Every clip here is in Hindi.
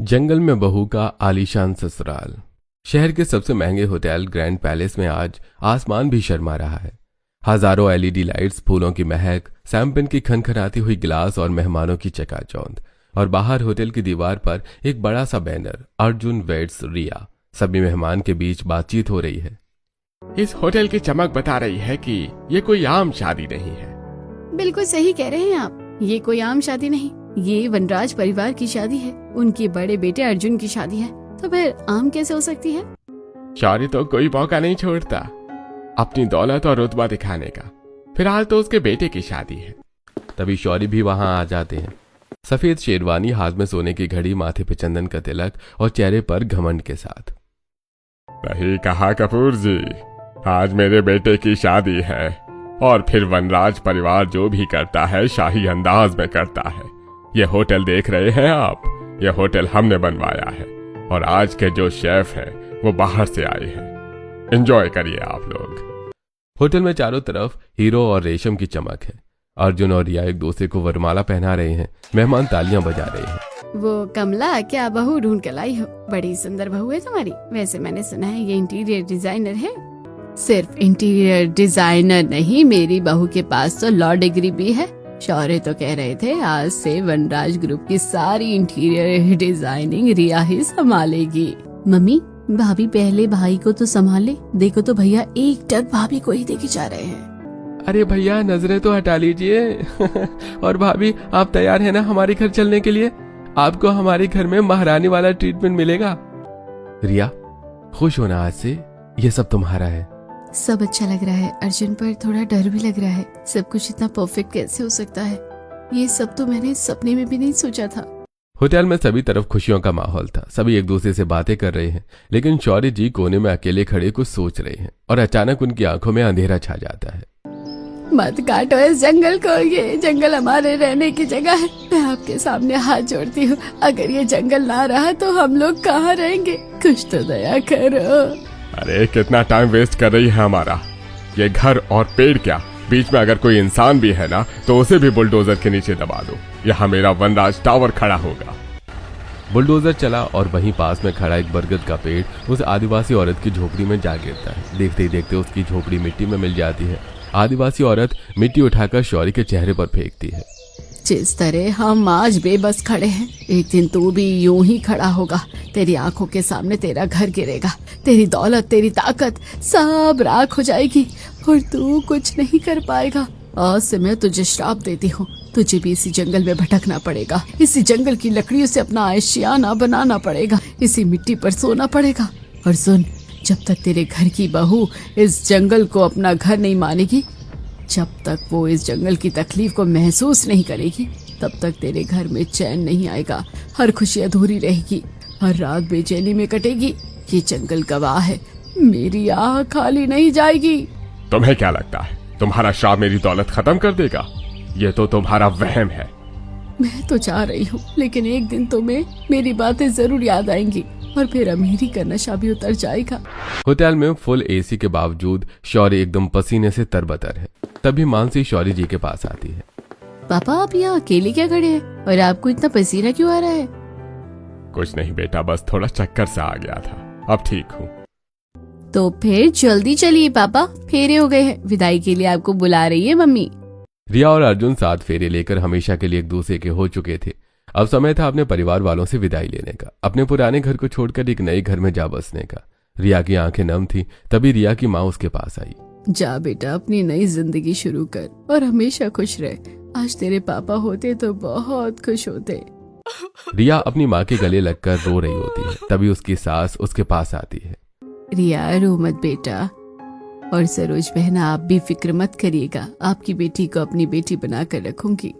जंगल में बहू का आलीशान ससुराल। शहर के सबसे महंगे होटल ग्रैंड पैलेस में आज आसमान भी शर्मा रहा है। हजारों एलईडी लाइट्स, फूलों की महक, सैंपन की खनखनाती हुई गिलास और मेहमानों की चकाचौंध। और बाहर होटल की दीवार पर एक बड़ा सा बैनर, अर्जुन वेड्स रिया। सभी मेहमान के बीच बातचीत हो रही है। इस होटल की चमक बता रही है कि ये कोई आम शादी नहीं है। बिल्कुल सही कह रहे हैं आप, ये कोई आम शादी नहीं, ये वनराज परिवार की शादी है। उनके बड़े बेटे अर्जुन की शादी है, तो फिर आम कैसे हो सकती है? शौर्य तो कोई मौका नहीं छोड़ता अपनी दौलत और रुतबा दिखाने का। फिलहाल तो उसके बेटे की शादी है। तभी शौर्य भी वहां आ जाते हैं। सफेद शेरवानी, हाथ में सोने की घड़ी, माथे पे चंदन का तिलक और चेहरे पर घमंड के साथ। सही कहा कपूर जी, आज मेरे बेटे की शादी है और फिर वनराज परिवार जो भी करता है शाही अंदाज में करता है। ये होटल देख रहे हैं आप, ये होटल हमने बनवाया है और आज के जो शेफ हैं वो बाहर से आए हैं। एंजॉय करिए आप लोग। होटल में चारों तरफ हीरो और रेशम की चमक है। अर्जुन और रिया एक दूसरे को वरमाला पहना रहे हैं। मेहमान तालियां बजा रहे हैं। वो कमला, क्या बहू ढूंढ कर लाई हो? बड़ी सुंदर बहू है तुम्हारी। वैसे मैंने सुना है ये इंटीरियर डिजाइनर है। सिर्फ इंटीरियर डिजाइनर नहीं, मेरी बहू के पास तो लॉ डिग्री भी है। शौर्य तो कह रहे थे आज से वनराज ग्रुप की सारी इंटीरियर डिजाइनिंग रिया ही संभालेगी। मम्मी, भाभी पहले भाई को तो संभाले। देखो तो भैया एक टक भाभी को ही देखे जा रहे हैं। अरे भैया, नजरें तो हटा लीजिए। और भाभी, आप तैयार हैं ना हमारे घर चलने के लिए? आपको हमारे घर में महारानी वाला ट्रीटमेंट मिलेगा। रिया, खुश होना, आज से ये सब तुम्हारा है। सब अच्छा लग रहा है अर्जुन, पर थोड़ा डर भी लग रहा है। सब कुछ इतना परफेक्ट कैसे हो सकता है? ये सब तो मैंने सपने में भी नहीं सोचा था। होटल में सभी तरफ खुशियों का माहौल था। सभी एक दूसरे से बातें कर रहे हैं, लेकिन शौर्य जी कोने में अकेले खड़े कुछ सोच रहे हैं और अचानक उनकी आंखों में अंधेरा छा जाता है। मत काटो इस जंगल को, ये जंगल हमारे रहने की जगह है। मैं आपके सामने हाथ जोड़ती हूँ, अगर ये जंगल ना रहा तो हम लोग कहाँ रहेंगे? कुछ तो दया करो। अरे कितना टाइम वेस्ट कर रही है हमारा। ये घर और पेड़ क्या, बीच में अगर कोई इंसान भी है ना तो उसे भी बुलडोजर के नीचे दबा दो। यहाँ मेरा वनराज टावर खड़ा होगा। बुलडोजर चला और वहीं पास में खड़ा एक बरगद का पेड़ उस आदिवासी औरत की झोपड़ी में जा गिरता है। देखते ही देखते उसकी झोपड़ी मिट्टी में मिल जाती है। आदिवासी औरत मिट्टी उठाकर शौर्य के चेहरे पर फेंकती है। जिस तरह हम आज बेबस खड़े हैं, एक दिन तू भी यूं ही खड़ा होगा। तेरी आंखों के सामने तेरा घर गिरेगा, तेरी दौलत, तेरी ताकत सब राख हो जाएगी और तू कुछ नहीं कर पाएगा। आज से मैं तुझे श्राप देती हूँ, तुझे भी इसी जंगल में भटकना पड़ेगा। इसी जंगल की लकड़ियों से अपना आशियाना बनाना पड़ेगा, इसी मिट्टी पर सोना पड़ेगा। और सुन, जब तक तेरे घर की बहू इस जंगल को अपना घर नहीं मानेगी, जब तक वो इस जंगल की तकलीफ को महसूस नहीं करेगी, तब तक तेरे घर में चैन नहीं आएगा। हर खुशी अधूरी रहेगी, हर रात बेचैनी में कटेगी। ये जंगल गवाह है, मेरी आह खाली नहीं जाएगी। तुम्हें क्या लगता है तुम्हारा श्राप मेरी दौलत खत्म कर देगा? ये तो तुम्हारा वहम है। मैं तो चाह रही हूँ, लेकिन एक दिन तुम्हें मेरी बातें जरूर याद आएंगी और फिर अमीरी का नशा भी उतर जाएगा। होटल में फुल एसी के बावजूद शौर्य एकदम पसीने से तरबतर है। तभी मानसी शौर्य जी के पास आती है। पापा, आप यहाँ अकेले क्या खड़े हैं और आपको इतना पसीना क्यों आ रहा है? कुछ नहीं बेटा, बस थोड़ा चक्कर सा आ गया था, अब ठीक हूँ। तो फिर जल्दी चलिए पापा, फेरे हो गए हैं। विदाई के लिए आपको बुला रही है मम्मी। रिया और अर्जुन 7 फेरे लेकर हमेशा के लिए एक दूसरे के हो चुके थे। अब समय था अपने परिवार वालों से विदाई लेने का, अपने पुराने घर को छोड़कर एक नए घर में जा बसने का। रिया की आंखें नम थी। तभी रिया की माँ उसके पास आई। जा बेटा, अपनी नई जिंदगी शुरू कर और हमेशा खुश रहे। आज तेरे पापा होते तो बहुत खुश होते। रिया अपनी माँ के गले लगकर रो रही होती है। तभी उसकी सास उसके पास आती है। रिया, रो मत बेटा। और सरोज बहना, आप भी फिक्र मत करिएगा, आपकी बेटी को अपनी बेटी बनाकर रखूंगी।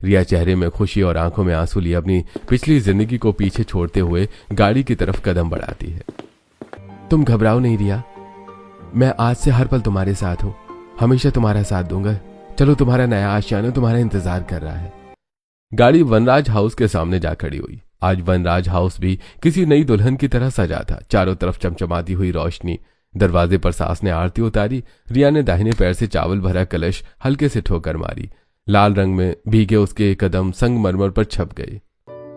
रिया चेहरे में खुशी और आंखों में आंसू लिए अपनी पिछली जिंदगी को पीछे छोड़ते हुए गाड़ी की तरफ कदम बढ़ाती है। तुम घबराओ नहीं रिया, मैं आज से हर पल तुम्हारे साथ हूँ, हमेशा तुम्हारा साथ दूंगा। चलो, तुम्हारा नया आशियाना तुम्हारा इंतजार कर रहा है। गाड़ी वनराज हाउस के सामने जा खड़ी हुई। आज वनराज हाउस भी किसी नई दुल्हन की तरह सजा था। चारों तरफ चमचमाती हुई रोशनी। दरवाजे पर सास ने आरती उतारी। रिया ने दाहिने पैर से चावल भरा कलश हल्के से ठोकर मारी। लाल रंग में भीगे उसके कदम संगमरमर पर छप गए।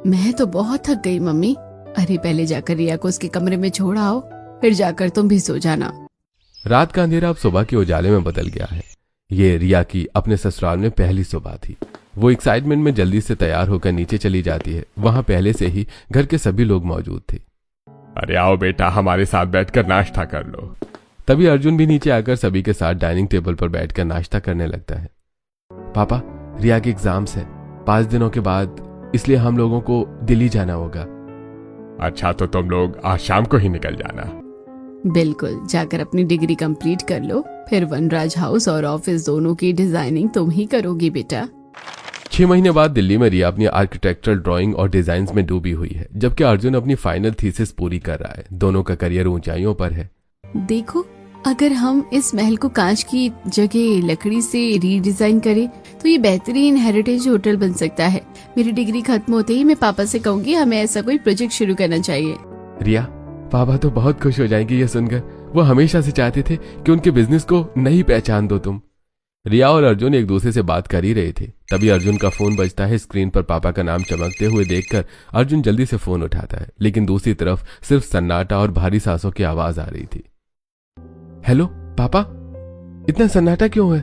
मैं तो बहुत थक गई मम्मी, अरे पहले जाकर रिया को उसके कमरे में छोड़ आओ, फिर जाकर तुम भी सो जाना। रात का अंधेरा अब सुबह के उजाले में बदल गया है। ये रिया की अपने ससुराल में पहली सुबह थी। वो एक्साइटमेंट में जल्दी से तैयार होकर नीचे चली जाती है। वहां पहले से ही घर के सभी लोग मौजूद थे। अरे आओ बेटा, हमारे साथ बैठकर नाश्ता कर लो। तभी अर्जुन भी नीचे आकर सभी के साथ डाइनिंग टेबल पर बैठकर नाश्ता करने लगता है। पापा, रिया के एग्जाम्स है 5 दिनों के बाद, इसलिए हम लोगों को दिल्ली जाना होगा। अच्छा, तो तुम लोग आज शाम को ही निकल जाना। बिल्कुल, जाकर अपनी डिग्री कंप्लीट कर लो, फिर वनराज हाउस और ऑफिस दोनों की डिजाइनिंग तुम ही करोगी बेटा। 6 महीने बाद दिल्ली में रिया अपनी आर्किटेक्चरल ड्राइंग और डिजाइन में डूबी हुई है, जबकि अर्जुन अपनी फाइनल थीसिस पूरी कर रहा है। दोनों का करियर ऊंचाइयों पर है। देखो, अगर हम इस महल को कांच की जगह लकड़ी से रीडिजाइन करें तो ये बेहतरीन हेरिटेज होटल बन सकता है। मेरी डिग्री खत्म होते ही मैं पापा से कहूंगी हमें ऐसा कोई प्रोजेक्ट शुरू करना चाहिए। रिया, पापा तो बहुत खुश हो जाएंगे ये सुनकर। वो हमेशा से चाहते थे कि उनके बिजनेस को नई पहचान दो तुम। रिया और अर्जुन एक दूसरे से बात कर ही रहे थे, तभी अर्जुन का फोन बजता है। स्क्रीन पर पापा का नाम चमकते हुए देखकर अर्जुन जल्दी से फोन उठाता है, लेकिन दूसरी तरफ सिर्फ सन्नाटा और भारी सांसों की आवाज आ रही थी। हेलो पापा, इतना सन्नाटा क्यों है?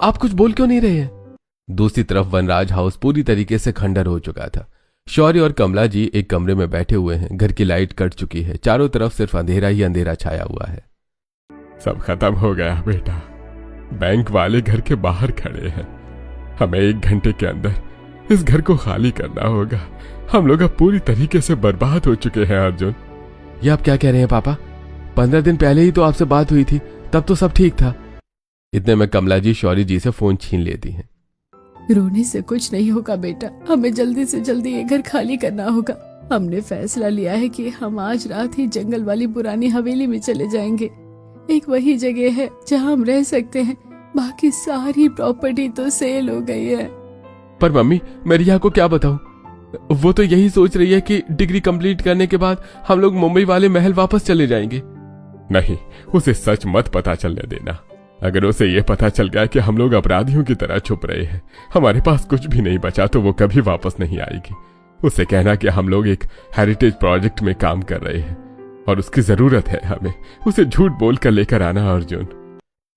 आप कुछ बोल क्यों नहीं रहे हैं? दूसरी तरफ वनराज हाउस पूरी तरीके से खंडर हो चुका था। शौर्य और कमला जी एक कमरे में बैठे हुए हैं। घर की लाइट कट चुकी है, चारों तरफ सिर्फ अंधेरा ही अंधेरा छाया हुआ है। सब खत्म हो गया बेटा, बैंक वाले घर के बाहर खड़े हैं। हमें 1 घंटे के अंदर इस घर को खाली करना होगा। हम लोग अब पूरी तरीके से बर्बाद हो चुके हैं अर्जुन। ये आप क्या कह रहे हैं पापा? 15 दिन पहले ही तो आपसे बात हुई थी, तब तो सब ठीक था। इतने में कमला जी शौर्य जी से फोन छीन लेती हैं। रोने से कुछ नहीं होगा बेटा, हमें जल्दी से जल्दी ये घर खाली करना होगा। हमने फैसला लिया है कि हम आज रात ही जंगल वाली पुरानी हवेली में चले जाएंगे। एक वही जगह है जहां हम रह सकते हैं, बाकी सारी प्रॉपर्टी तो सेल हो गई है। पर मम्मी, मैं रिया को क्या बताऊं? वो तो यही सोच रही है कि डिग्री कंप्लीट करने के बाद हम लोग मुंबई वाले महल वापस चले जाएंगे। नहीं, उसे सच मत पता चलने देना। अगर उसे ये पता चल गया कि हम लोग अपराधियों की तरह छुप रहे हैं, हमारे पास कुछ भी नहीं बचा, तो वो कभी वापस नहीं आएगी। उसे कहना कि हम लोग एक हेरिटेज प्रोजेक्ट में काम कर रहे हैं और उसकी जरूरत है हमें। उसे झूठ बोल कर लेकर आना अर्जुन।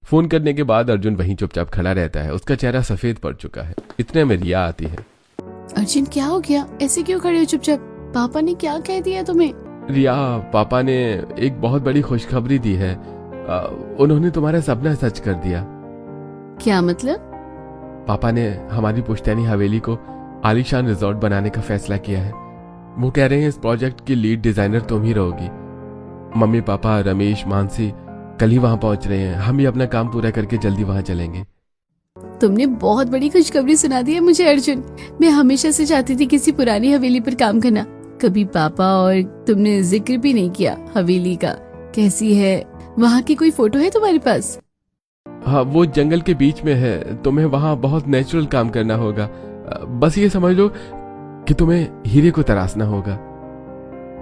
फोन करने के बाद अर्जुन वहीं चुपचाप खड़ा रहता है। उसका चेहरा सफेद पड़ चुका है। इतने में रिया आती है। अर्जुन, क्या हो गया? ऐसे क्यों खड़े हो चुपचाप? पापा ने क्या कह दिया तुम्हें? रिया, पापा ने एक बहुत बड़ी खुशखबरी दी है। उन्होंने तुम्हारा सपना सच कर दिया। क्या मतलब? पापा ने हमारी पुश्तैनी हवेली को आलीशान रिजॉर्ट बनाने का फैसला किया है। वो कह रहे हैं इस प्रोजेक्ट की लीड डिजाइनर तुम ही रहोगी। मम्मी पापा, रमेश, मानसी कल ही वहां पहुंच रहे हैं। हम भी अपना काम पूरा करके जल्दी वहां चलेंगे। तुमने बहुत बड़ी खुशखबरी सुना दी है मुझे अर्जुन। मैं हमेशा से चाहती थी किसी पुरानी हवेली पर काम करना। कभी पापा और तुमने जिक्र भी नहीं किया हवेली का। कैसी है? वहाँ की कोई फोटो है तुम्हारे पास? हाँ, वो जंगल के बीच में है। तुम्हें वहां बहुत नेचुरल काम करना होगा। बस ये समझ लो कि तुम्हें हीरे को तराशना होगा।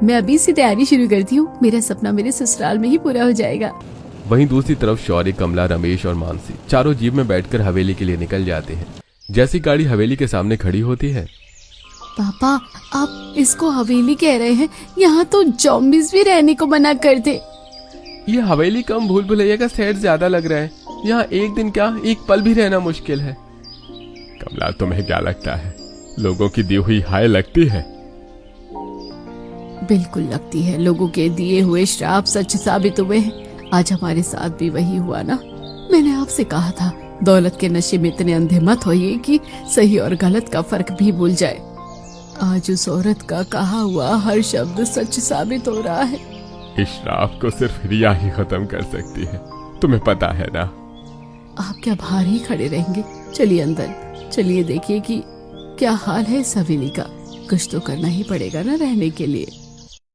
मैं अभी से तैयारी शुरू करती हूँ। मेरा सपना मेरे ससुराल में ही पूरा हो जाएगा। वहीं दूसरी तरफ शौर्य, कमला, रमेश और मानसी चारों जीप में बैठकर हवेली के लिए निकल जाते हैं। जैसी गाड़ी हवेली के सामने खड़ी होती है। पापा, आप इसको हवेली कह रहे हैं? यहाँ तो ज़ॉम्बीज़ भी रहने को मना करते। ये हवेली कम भूल भुलैया का सेट ज्यादा लग रहा है। यहाँ एक दिन क्या, एक पल भी रहना मुश्किल है। कमला, तुम्हें क्या लगता है, लोगों की दी हुई हाय लगती है? बिल्कुल लगती है। लोगों के दिए हुए श्राप सच साबित हुए हैं। आज हमारे साथ भी वही हुआ ना। मैंने आपसे कहा था, दौलत के नशे में इतने अंधे मत होइए कि सही और गलत का फर्क भी भूल जाए। आज उस औरत का कहा हुआ हर शब्द सच साबित हो रहा है। इस श्राप को सिर्फ रिया ही खत्म कर सकती है, तुम्हें पता है ना। आप क्या बाहर ही खड़े रहेंगे? चलिए अंदर, चलिए देखिए कि क्या हाल है इस हवेली का। कुछ तो करना ही पड़ेगा ना रहने के लिए।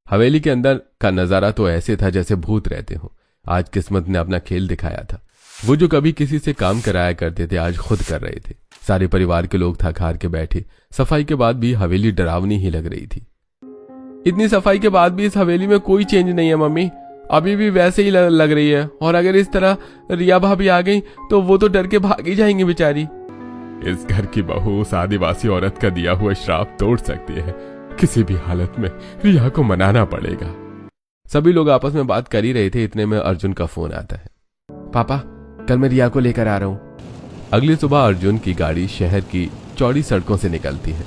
हवेली के अंदर का नजारा तो ऐसे था जैसे भूत रहते हो। आज किस्मत ने अपना खेल दिखाया था। वो जो कभी किसी से काम कराया करते थे, आज खुद कर रहे थे। सारे परिवार के लोग थक हार के बैठे। सफाई के बाद भी हवेली डरावनी ही लग रही थी। इतनी सफाई के बाद भी इस हवेली में कोई चेंज नहीं है मम्मी, अभी भी वैसे ही लग रही है। और अगर इस तरह रिया भाभी आ गई तो वो तो डर के भाग ही जाएंगी बेचारी। इस घर की बहू उस आदिवासी औरत का दिया हुआ श्राप तोड़ सकती है, किसी भी हालत में रिया को मनाना पड़ेगा। सभी लोग आपस में बात कर ही रहे थे, इतने में अर्जुन का फोन आता है। पापा, कल मैं रिया को लेकर आ रहा हूँ। अगली सुबह अर्जुन की गाड़ी शहर की चौड़ी सड़कों से निकलती है।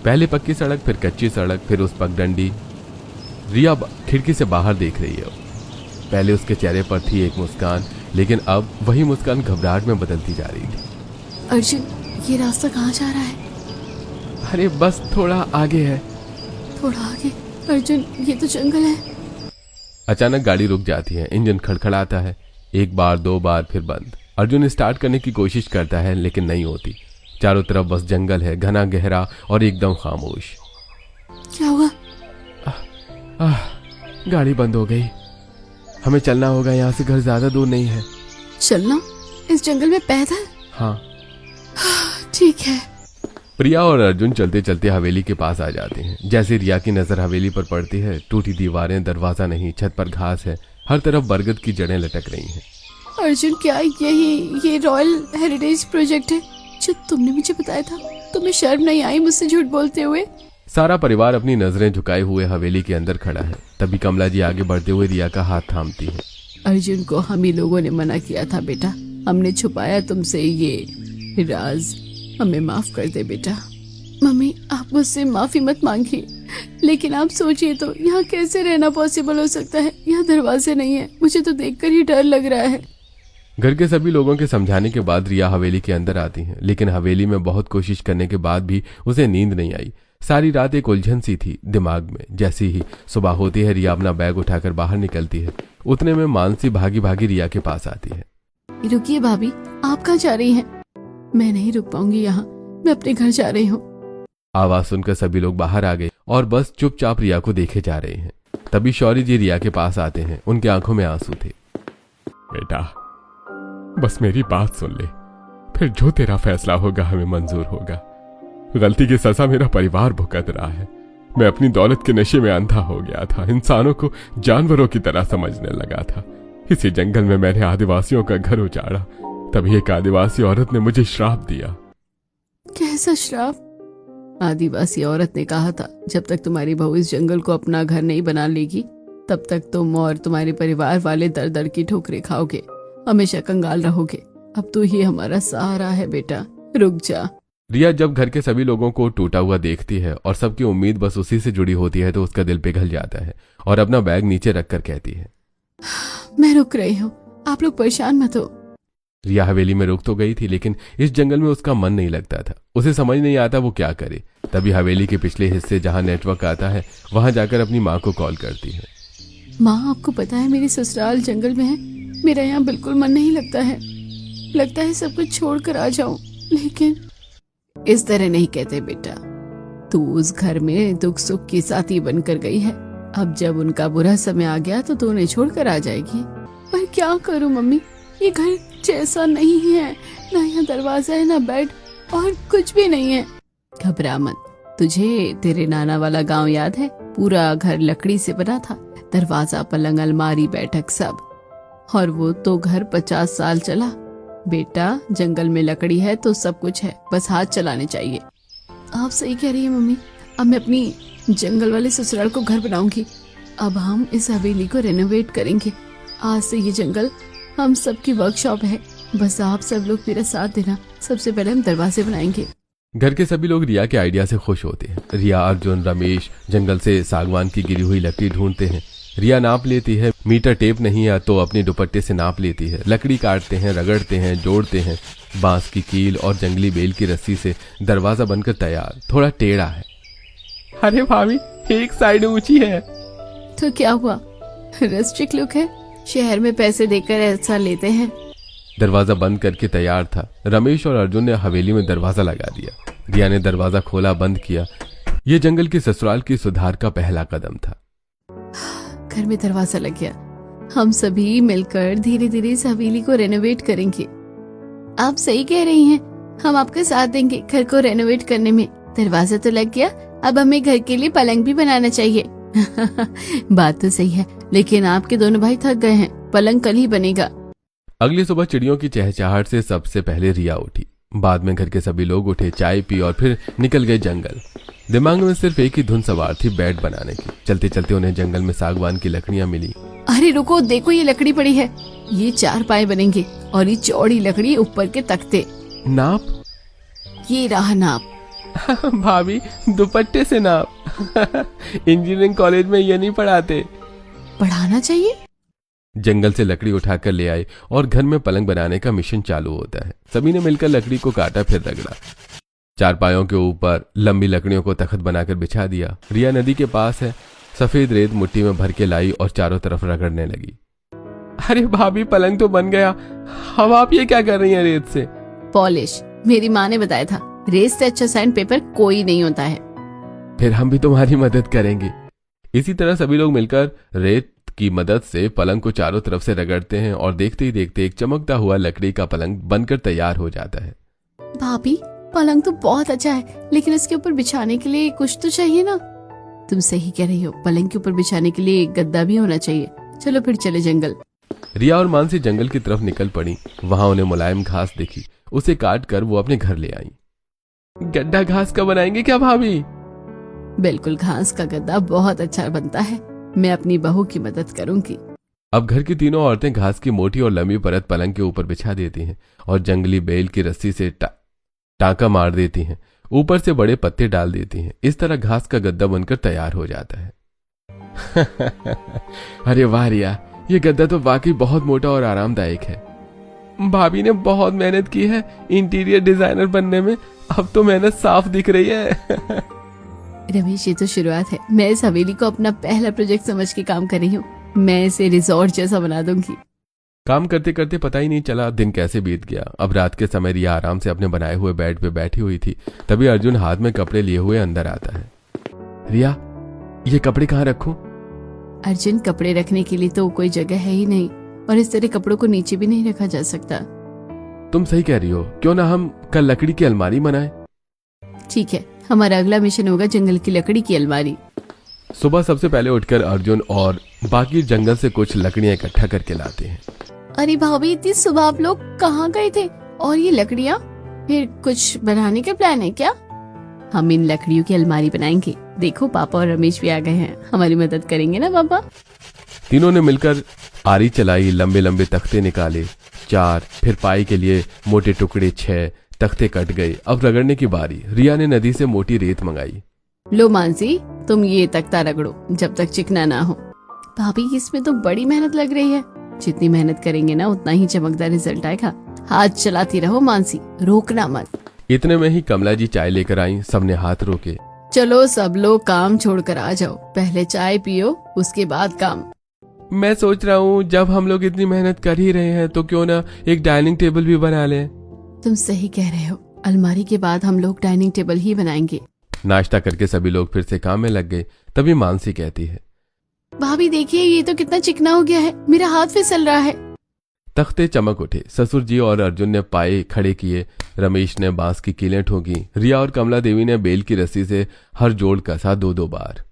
पहले पक्की सड़क, फिर कच्ची सड़क, फिर उस पगडंडी। रिया खिड़की से बाहर देख रही है। पहले उसके चेहरे पर थी एक मुस्कान, लेकिन अब वही मुस्कान घबराहट में बदलती जा रही थी। अर्जुन, ये रास्ता कहाँ जा रहा है? अरे बस थोड़ा आगे है। थोड़ा आगे? अर्जुन, ये तो जंगल है। अचानक गाड़ी रुक जाती है। इंजन खड़खड़ाता है, एक बार, दो बार, फिर बंद। अर्जुन स्टार्ट करने की कोशिश करता है, लेकिन नहीं होती। चारों तरफ बस जंगल है, घना गहरा और एकदम खामोश। क्या हुआ? गाड़ी बंद हो गई। हमें चलना होगा, यहाँ से घर ज्यादा दूर नहीं है। चलना? इस जंगल में पैदल? हाँ। ठीक है। प्रिया और अर्जुन चलते चलते हवेली के पास आ जाते हैं। जैसे रिया की नजर हवेली पर पड़ती है, टूटी दीवारें, दरवाजा नहीं, छत पर घास है, हर तरफ बरगद की जड़ें लटक रही हैं। अर्जुन, क्या ये रॉयल हेरिटेज प्रोजेक्ट है जो तुमने मुझे बताया था? तुम्हें शर्म नहीं आई मुझसे झूठ बोलते हुए? सारा परिवार अपनी नजरें झुकाए हुए हवेली के अंदर खड़ा है। तभी कमला जी आगे बढ़ते हुए रिया का हाथ थामती है। अर्जुन को हम ही लोगों ने मना किया था बेटा, हमने छुपाया तुमसे ये राज, हमें माफ कर दे बेटा। मम्मी, आप मुझसे माफी मत मांगिए, लेकिन आप सोचिए तो यहाँ कैसे रहना पॉसिबल हो सकता है? यहाँ दरवाजे नहीं है, मुझे तो देखकर ही डर लग रहा है। घर के सभी लोगों के समझाने के बाद रिया हवेली के अंदर आती है, लेकिन हवेली में बहुत कोशिश करने के बाद भी उसे नींद नहीं आई। सारी रात एक उलझन सी थी दिमाग में। जैसी ही सुबह होती है, रिया अपना बैग उठाकर बाहर निकलती है। उतने में मानसी भागी भागी रिया के पास आती है। रुकिए भाभी, आप कहाँ जा रही हैं? मैं नहीं रुक पाऊंगी यहाँ, मैं अपने घर जा रही हूँ। आवाज सुनकर सभी लोग बाहर आ गए और बस चुपचाप रिया को देखे जा रहे हैं। तभी शौर्य जी रिया के पास आते हैं। उनकी आंखों में आंसू थे। बेटा, बस मेरी बात सुन ले, फिर जो तेरा फैसला होगा हमें मंजूर होगा। गलती की सजा मेरा परिवार भुगत रहा है। मैं अपनी दौलत के नशे में अंधा हो गया था, इंसानों को जानवरों की तरह समझने लगा था। इसी जंगल में मैंने आदिवासियों का घर उजाड़ा, तभी एक आदिवासी औरत ने मुझे श्राप दिया। कैसा श्राप? आदिवासी औरत ने कहा था, जब तक तुम्हारी बहू इस जंगल को अपना घर नहीं बना लेगी, तब तक तुम और तुम्हारे परिवार वाले दर दर की ठोकरें खाओगे, हमेशा कंगाल रहोगे। अब तू ही हमारा सहारा है बेटा, रुक जा। रिया जब घर के सभी लोगों को टूटा हुआ देखती है और सबकी उम्मीद बस उसी से जुड़ी होती है, तो उसका दिल पिघल जाता है और अपना बैग नीचे रखकर कहती है, मैं रुक रही हूँ, आप लोग परेशान मत हो। रिया हवेली में रुक तो गई थी, लेकिन इस जंगल में उसका मन नहीं लगता था। उसे समझ नहीं आता वो क्या करे। तभी हवेली के पिछले हिस्से जहाँ नेटवर्क आता है, वहां जाकर अपनी माँ को कॉल करती है। माँ, आपको पता है मेरी ससुराल जंगल में है, मेरा यहाँ बिल्कुल मन नहीं लगता है सब कुछ छोड़कर आ जाऊं, लेकिन इस तरह नहीं कहते बेटा। तू उस घर में दुख सुख की साथी बनकर गई है, अब जब उनका बुरा समय आ गया तो तू उन्हें छोड़कर आ जाएगी। पर क्या करूं मम्मी, ये घर जैसा नहीं है, ना यहाँ दरवाजा है, ना बेड, और कुछ भी नहीं है। घबरा मत, तुझे तेरे नाना वाला गांव याद है? पूरा घर लकड़ी से बना था, दरवाजा, पलंग, अलमारी, बैठक सब। और वो तो घर 50 साल चला। बेटा, जंगल में लकड़ी है तो सब कुछ है, बस हाथ चलाने चाहिए। आप सही कह रही है मम्मी, अब मैं अपनी जंगल वाले ससुराल को घर बनाऊंगी। अब हम इस हवेली को रेनोवेट करेंगे। आज से ये जंगल हम सबकी वर्कशॉप है, बस आप सब लोग मेरा साथ देना। सबसे पहले हम दरवाजे बनाएंगे। घर के सभी लोग रिया के आइडिया से खुश होते हैं। रिया, अर्जुन, रमेश जंगल से सागवान की गिरी हुई लकड़ी ढूंढते हैं। रिया नाप लेती है, मीटर टेप नहीं है तो अपनी दुपट्टे से नाप लेती है। लकड़ी काटते हैं, रगड़ते हैं, जोड़ते हैं। बांस की कील और जंगली बेल की रस्सी से दरवाजा बनकर तैयार। थोड़ा टेढ़ा है। अरे भाभी, एक साइड ऊंची है। तो क्या हुआ, रस्टिक लुक है, शहर में पैसे देकर ऐसा लेते हैं। दरवाजा बंद करके तैयार था। रमेश और अर्जुन ने हवेली में दरवाजा लगा दिया। रिया ने दरवाजा खोला, बंद किया। ये जंगल की ससुराल की सुधार का पहला कदम था। घर में दरवाजा लग गया। हम सभी मिलकर धीरे धीरे इस हवेली को रेनोवेट करेंगे। आप सही कह रही हैं, हम आपका साथ देंगे घर को रेनोवेट करने में। दरवाजा तो लग गया, अब हमें घर के लिए पलंग भी बनाना चाहिए। बात तो सही है, लेकिन आपके दोनों भाई थक गए हैं, पलंग कल ही बनेगा। अगली सुबह चिड़ियों की चहचहाहट से सबसे पहले रिया उठी। बाद में घर के सभी लोग उठे, चाय पी और फिर निकल गए जंगल। दिमाग में सिर्फ एक ही धुन सवार थी, बेड बनाने की। चलते चलते उन्हें जंगल में सागवान की लकड़ियां मिली। अरे रुको, देखो ये लकड़ी पड़ी है, ये 4 पाए बनेंगे और ये चौड़ी लकड़ी ऊपर के तख्ते। नाप? ये रहा नाप। भाभी दुपट्टे से नाप। इंजीनियरिंग कॉलेज में ये नहीं पढ़ाते। पढ़ाना चाहिए। जंगल से लकड़ी उठाकर ले आए और घर में पलंग बनाने का मिशन चालू होता है। सभी ने मिलकर लकड़ी को काटा, फिर रगड़ा। 4 पायों के ऊपर लंबी लकड़ियों को तख्त बनाकर बिछा दिया। रिया नदी के पास है, सफेद रेत मुट्ठी में भर के लाई और चारों तरफ रगड़ने लगी। अरे भाभी पलंग तो बन गया, अब आप ये क्या कर रही हैं रेत से? पॉलिश। मेरी माँ ने बताया था, रेत से अच्छा सैंड पेपर कोई नहीं होता है। फिर हम भी तुम्हारी मदद करेंगे। इसी तरह सभी लोग मिलकर रेत की मदद से पलंग को चारों तरफ से रगड़ते हैं और देखते ही देखते एक चमकता हुआ लकड़ी का पलंग बनकर तैयार हो जाता है। भाभी पलंग तो बहुत अच्छा है, लेकिन इसके ऊपर बिछाने के लिए कुछ तो चाहिए ना। तुम सही कह रही हो, पलंग के ऊपर बिछाने के लिए एक गद्दा भी होना चाहिए। चलो फिर चले जंगल। रिया और मानसी जंगल की तरफ निकल पड़ी। वहां उन्हें मुलायम घास दिखी, उसे काट कर वो अपने घर ले आई। गड्ढा घास का बनाएंगे क्या भाभी? बिल्कुल, घास का गद्दा बहुत अच्छा बनता है। मैं अपनी बहू की मदद करूंगी। अब घर की तीनों औरतें घास की मोटी और लंबी परत पलंग के ऊपर बिछा देती हैं और जंगली बेल की रस्सी से टांका मार देती हैं। ऊपर से बड़े पत्ते डाल देती हैं। इस तरह घास का गद्दा बनकर तैयार हो जाता है। अरे वाह रिया, ये गद्दा तो वाकई बहुत मोटा और आरामदायक है। भाभी ने बहुत मेहनत की है इंटीरियर डिजाइनर बनने में, अब तो मेहनत साफ दिख रही है। रमेश, ये तो शुरुआत है। मैं इस हवेली को अपना पहला प्रोजेक्ट समझ के काम कर रही हूँ। मैं इसे रिजॉर्ट जैसा बना दूंगी। काम करते करते पता ही नहीं चला दिन कैसे बीत गया। अब रात के समय रिया आराम से अपने बनाए हुए बेड पे बैठी हुई थी। तभी अर्जुन हाथ में कपड़े लिए हुए अंदर आता है। रिया, ये कपड़े कहाँ रखूं? अर्जुन, कपड़े रखने के लिए तो कोई जगह है ही नहीं, और इस तरह कपड़ों को नीचे भी नहीं रखा जा सकता। तुम सही कह रही हो, क्यों ना हम कल लकड़ी की अलमारी बनाएं? ठीक है, हमारा अगला मिशन होगा जंगल की लकड़ी की अलमारी। सुबह सबसे पहले उठकर अर्जुन और बाकी जंगल से कुछ लकड़ियां इकट्ठा करके लाते हैं। अरे भाभी, इतनी सुबह आप लोग कहाँ गए थे? और ये लकड़ियाँ, फिर कुछ बनाने का प्लान है क्या? हम इन लकड़ियों की अलमारी बनाएंगे। देखो पापा और रमेश भी आ गए हैं, हमारी मदद करेंगे ना पापा? तीनों ने मिलकर आरी चलाई, लंबे लंबे तख्ते निकाले 4, फिर पाई के लिए मोटे टुकड़े 6, तख्ते कट गए। अब रगड़ने की बारी। रिया ने नदी से मोटी रेत मंगाई। लो मानसी, तुम ये तख्ता रगड़ो जब तक चिकना ना हो। भाभी, इसमें तो बड़ी मेहनत लग रही है। जितनी मेहनत करेंगे ना उतना ही चमकदार रिजल्ट आएगा। हाथ चलाती रहो मानसी, रोकना मत। इतने में ही कमला जी चाय लेकर आई। सबने हाथ रोके। चलो सब लोग काम छोड़कर आ जाओ, पहले चाय पियो उसके बाद काम। मैं सोच रहा हूँ जब हम लोग इतनी मेहनत कर ही रहे हैं तो क्यों ना एक डाइनिंग टेबल भी बना लें। तुम सही कह रहे हो, अलमारी के बाद हम लोग डाइनिंग टेबल ही बनाएंगे। नाश्ता करके सभी लोग फिर से काम में लग गए। तभी मानसी कहती है, भाभी देखिए, ये तो कितना चिकना हो गया है, मेरा हाथ फिसल रहा है। तख्ते चमक उठे। ससुर जी और अर्जुन ने पाए खड़े किए। रमेश ने बांस की कीलें ठोकी। रिया और कमला देवी ने बेल की रस्सी से हर जोड़ कसा 2-2 बार।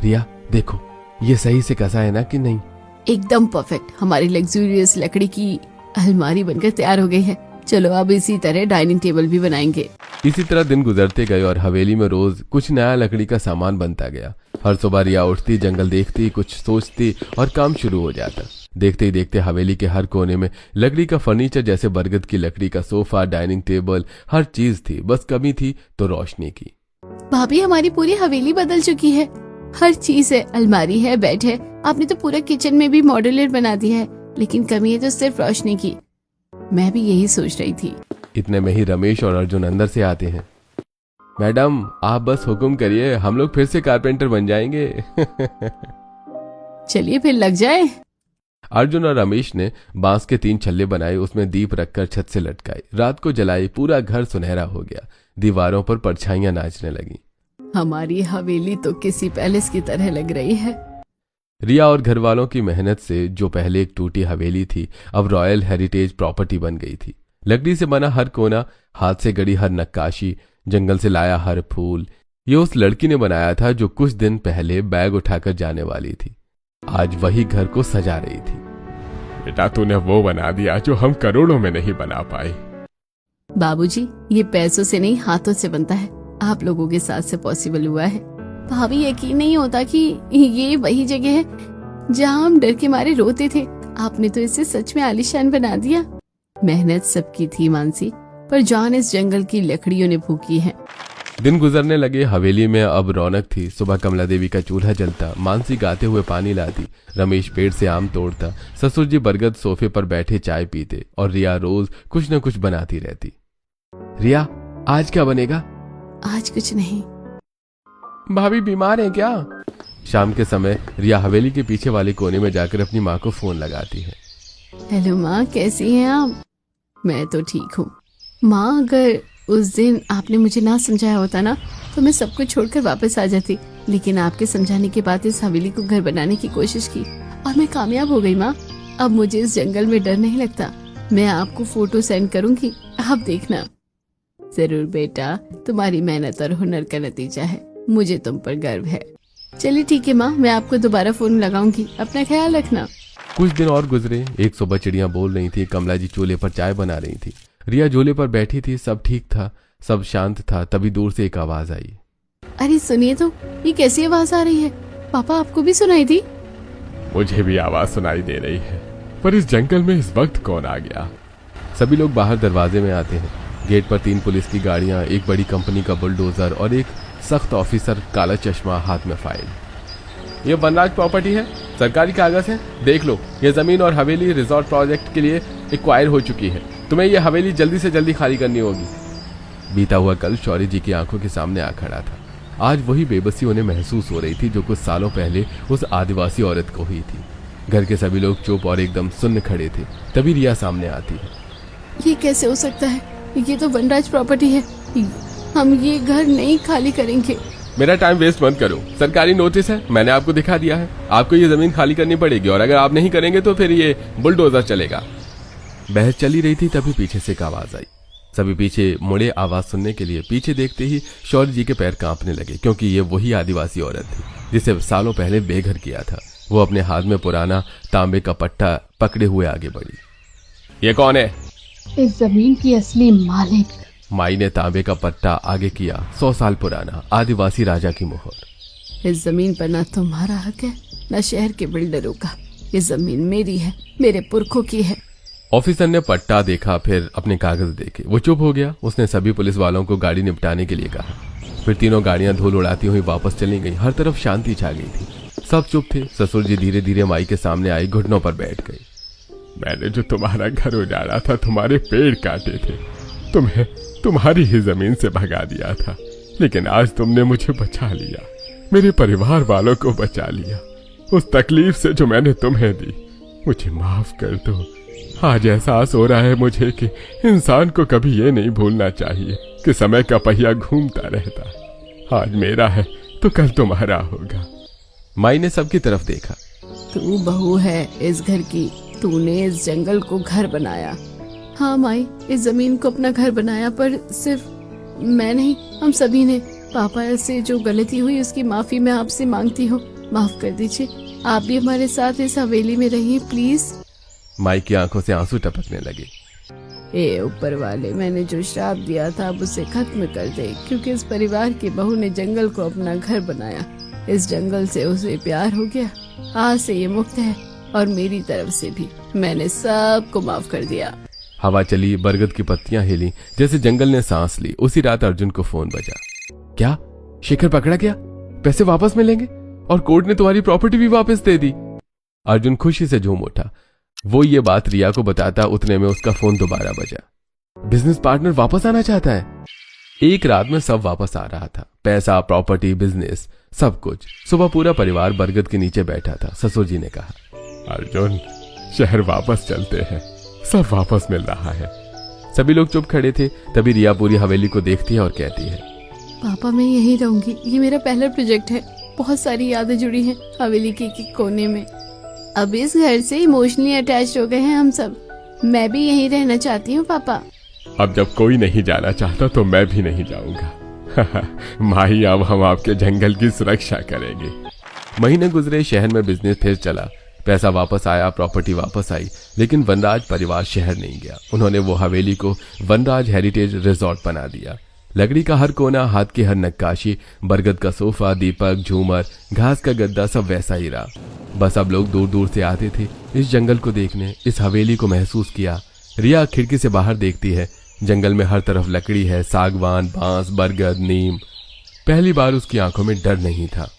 रिया देखो, ये सही से कसा है ना कि नहीं? एकदम परफेक्ट। हमारी लग्जूरियस लकड़ी की अलमारी बनकर तैयार हो गई है। चलो अब इसी तरह डाइनिंग टेबल भी बनाएंगे। इसी तरह दिन गुजरते गए और हवेली में रोज कुछ नया लकड़ी का सामान बनता गया। हर सुबह रिया उठती, जंगल देखती, कुछ सोचती और काम शुरू हो जाता। देखते ही देखते हवेली के हर कोने में लकड़ी का फर्नीचर, जैसे बरगद की लकड़ी का सोफा, डाइनिंग टेबल, हर चीज थी। बस कमी थी तो रोशनी की। भाभी, हमारी पूरी हवेली बदल चुकी है। हर चीज है, अलमारी है, बेड है। आपने तो पूरा किचन में भी मॉड्यूलर बना दिया है, लेकिन कमी है तो सिर्फ रोशनी की। मैं भी यही सोच रही थी। इतने में ही रमेश और अर्जुन अंदर से आते हैं। मैडम, आप बस हुक्म करिए, हम लोग फिर से कारपेंटर बन जाएंगे। चलिए फिर लग जाए। अर्जुन और रमेश ने बांस के 3 छल्ले बनाए, उसमें दीप रखकर छत से लटकाए। रात को जलाई, पूरा घर सुनहरा हो गया। दीवारों पर परछाइयां नाचने लगी। हमारी हवेली तो किसी पैलेस की तरह लग रही है। रिया और घर वालों की मेहनत से जो पहले एक टूटी हवेली थी, अब रॉयल हेरिटेज प्रॉपर्टी बन गई थी। लकड़ी से बना हर कोना, हाथ से गढ़ी हर नक्काशी, जंगल से लाया हर फूल, ये उस लड़की ने बनाया था जो कुछ दिन पहले बैग उठाकर जाने वाली थी। आज वही घर को सजा रही थी। बेटा, तूने वो बना दिया जो हम करोड़ों में नहीं बना पाए। बाबूजी, ये पैसों से नहीं हाथों से बनता है। आप लोगों के साथ से पॉसिबल हुआ है। भाभी यकीन नहीं होता कि ये वही जगह है जहाँ हम डर के मारे रोते थे। आपने तो इसे सच में आलीशान बना दिया। मेहनत सबकी थी मानसी, पर जान इस जंगल की लकड़ियों ने फूकी है। दिन गुजरने लगे। हवेली में अब रौनक थी। सुबह कमला देवी का चूल्हा जलता, मानसी गाते हुए पानी लाती, रमेश पेड़ से आम तोड़ता, ससुर जी बरगद सोफे पर बैठे चाय पीते और रिया रोज कुछ न कुछ बनाती रहती। रिया, आज क्या बनेगा? आज कुछ नहीं। भाभी बीमार है क्या? शाम के समय रिया हवेली के पीछे वाले कोने में जाकर अपनी माँ को फोन लगाती है। हेलो माँ, कैसी हैं आप? मैं तो ठीक हूँ माँ। अगर उस दिन आपने मुझे ना समझाया होता ना तो मैं सब कुछ छोड़कर वापस आ जाती, लेकिन आपके समझाने के बाद इस हवेली को घर बनाने की कोशिश की और मैं कामयाब हो गई माँ। अब मुझे इस जंगल में डर नहीं लगता। मैं आपको फोटो सेंड करूंगी, आप देखना। जरूर बेटा, तुम्हारी मेहनत और हुनर का नतीजा है। मुझे तुम पर गर्व है। चलिए ठीक है माँ, मैं आपको दोबारा फोन लगाऊंगी। अपना ख्याल रखना। कुछ दिन और गुजरे। एक सुबह चिड़ियां बोल रही थी, कमला जी चूल्हे पर चाय बना रही थी, रिया झूले पर बैठी थी। सब ठीक था, सब शांत था। तभी दूर से एक आवाज आई। अरे सुनिए तो, ये कैसी आवाज आ रही है? पापा, आपको भी सुनाई थी? मुझे भी आवाज सुनाई दे रही है, पर इस जंगल में इस वक्त कौन आ गया? सभी लोग बाहर दरवाजे में आते हैं। गेट पर 3 पुलिस की गाड़ियां, एक बड़ी कंपनी का बुलडोजर और एक सख्त ऑफिसर, काला चश्मा, हाथ में फाइल। ये वनराज प्रॉपर्टी है, सरकारी कागज है, देख लो। ये जमीन और हवेली रिजॉर्ट प्रोजेक्ट के लिए एक्वायर हो चुकी है। तुम्हें ये हवेली जल्दी से जल्दी खाली करनी होगी। बीता हुआ कल शौर्य जी की आंखों के सामने आ खड़ा था। आज वही बेबसी उन्हें महसूस हो रही थी जो कुछ सालों पहले उस आदिवासी औरत को हुई थी। घर के सभी लोग चुप और एकदम सुन्न खड़े थे। तभी रिया सामने आती है। ये कैसे हो सकता है? ये तो वनराज प्रॉपर्टी है। हम ये घर नहीं खाली करेंगे। मेरा टाइम वेस्ट मत करो। सरकारी नोटिस है, मैंने आपको दिखा दिया है। आपको ये जमीन खाली करनी पड़ेगी और अगर आप नहीं करेंगे तो फिर ये बुलडोजर चलेगा। बहस चली रही थी, तभी पीछे से एक आवाज आई। सभी पीछे मुड़े आवाज सुनने के लिए। पीछे देखते ही शौर्य जी के पैर कांपने लगे, क्योंकि ये वही आदिवासी औरत थी जिसे सालों पहले बेघर किया था। वो अपने हाथ में पुराना तांबे का पट्टा पकड़े हुए आगे बढ़ी। ये कौन है? इस जमीन की असली मालिक। माई ने तांबे का पट्टा आगे किया। 100 साल पुराना आदिवासी राजा की मोहर। इस जमीन पर न तुम्हारा हक है न शहर के बिल्डरों का। ये जमीन मेरी है, मेरे पुरखों की है। ऑफिसर ने पट्टा देखा, फिर अपने कागज देखे। वो चुप हो गया। उसने सभी पुलिस वालों को गाड़ी निपटाने के लिए कहा। फिर तीनों गाड़ियां धूल उड़ाती हुई वापस चली गई। हर तरफ शांति छा गई थी। सब चुप थे। ससुर जी धीरे धीरे माई के सामने आई, घुटनों पर बैठ गई। मैंने जो तुम्हारा घर उजाड़ा था, तुम्हारे पेड़ काटे थे, तुम्हें तुम्हारी ही जमीन से भगा दिया था, लेकिन आज तुमने मुझे बचा लिया, मेरे परिवार वालों को बचा लिया। उस तकलीफ से जो मैंने तुम्हें दी, मुझे माफ कर दो। आज एहसास हो रहा है मुझे कि इंसान को कभी ये नहीं भूलना चाहिए कि समय का पहिया घूमता रहता है। आज मेरा है तो कल तुम्हारा होगा। माई ने सबकी तरफ देखा। तू बहू है इस घर की, तूने इस जंगल को घर बनाया। हाँ माई, इस जमीन को अपना घर बनाया, पर सिर्फ मैं नहीं, हम सभी ने। पापा से जो गलती हुई उसकी माफी मैं आपसे मांगती हूँ। माफ कर दीजिए। आप भी हमारे साथ इस हवेली में रहिए प्लीज। माई की आंखों से आंसू टपकने लगे। ए ऊपर वाले, मैंने जो श्राप दिया था अब उसे खत्म कर दे, क्योंकि इस परिवार की बहू ने जंगल को अपना घर बनाया। इस जंगल से उसे प्यार हो गया। आज से ये मुक्त है और मेरी तरफ से भी मैंने सबको माफ कर दिया। हवा चली, बरगद की पत्तियां हिली, जैसे जंगल ने सांस ली। उसी रात अर्जुन को फोन बजा। क्या शेखर पकड़ा गया? पैसे वापस मिलेंगे और कोर्ट ने तुम्हारी प्रॉपर्टी भी वापस दे दी। अर्जुन खुशी से झूम उठा। वो ये बात रिया को बताता, उतने में उसका फोन दोबारा बजा। बिजनेस पार्टनर वापस आना चाहता है। एक रात में सब वापस आ रहा था। पैसा, प्रॉपर्टी, बिजनेस, सब कुछ। सुबह पूरा परिवार बरगद के नीचे बैठा था। ससुर जी ने कहा, अर्जुन, शहर वापस चलते हैं, सब वापस मिल रहा है। सभी लोग चुप खड़े थे। तभी रिया पूरी हवेली को देखती है और कहती है, पापा मैं यहीं रहूंगी। ये मेरा पहला प्रोजेक्ट है। बहुत सारी यादें जुड़ी हैं हवेली के एक कोने में। अब इस घर से इमोशनली अटैच हो गए हैं हम सब। मैं भी यहीं रहना चाहती हूँ पापा। अब जब कोई नहीं जाना चाहता तो मैं भी नहीं जाऊंगा। माही, अब हम आपके जंगल की सुरक्षा करेंगे। महीने गुजरे, शहर में बिजनेस फिर चला। पैसा वापस आया, प्रॉपर्टी वापस आई, लेकिन वनराज परिवार शहर नहीं गया। उन्होंने वो हवेली को वनराज हेरिटेज रिजॉर्ट बना दिया। लकड़ी का हर कोना, हाथ की हर नक्काशी, बरगद का सोफा, दीपक, झूमर, घास का गद्दा सब वैसा ही रहा। बस अब लोग दूर दूर से आते थे इस जंगल को देखने, इस हवेली को महसूस किया। रिया खिड़की से बाहर देखती है। जंगल में हर तरफ लकड़ी है, सागवान, बांस, बरगद, नीम। पहली बार उसकी आंखों में डर नहीं था,